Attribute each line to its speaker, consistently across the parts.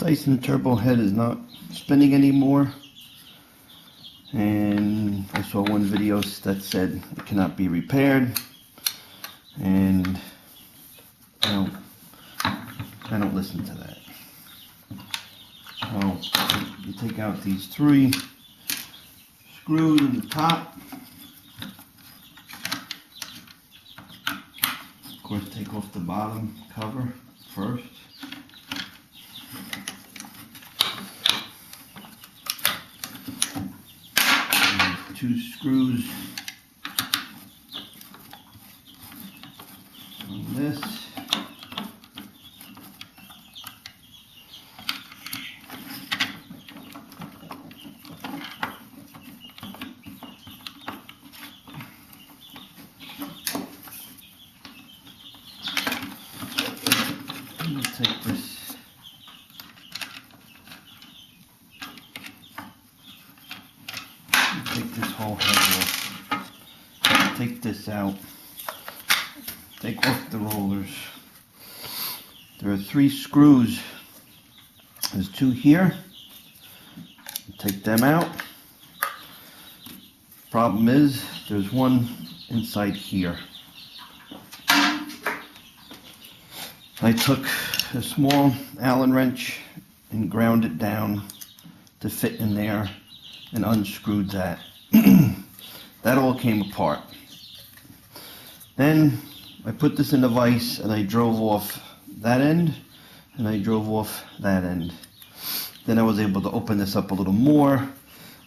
Speaker 1: Dyson turbo head is not spinning anymore, and I saw one video that said it cannot be repaired, and I don't listen to that. So you take out these 3 screws in the top. Of course, take off the bottom cover first. And 2 screws on this. Take this whole head off. Take this out. Take off the rollers. There are 3 screws. There's 2 here. Take them out. Problem is, there's one inside here. I took a small Allen wrench and ground it down to fit in there and unscrewed that. That all came apart. Then I put this in a vise and I drove off that end and I drove off that end. Then I was able to open this up a little more,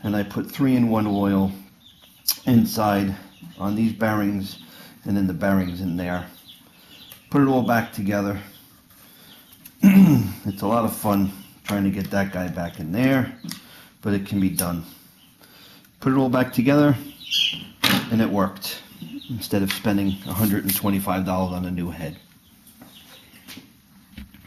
Speaker 1: and I put 3-in-1 oil inside on these bearings and then the bearings in there. Put it all back together. It's a lot of fun trying to get that guy back in there, but it can be done. Put it all back together and it worked, instead of spending $125 on a new head.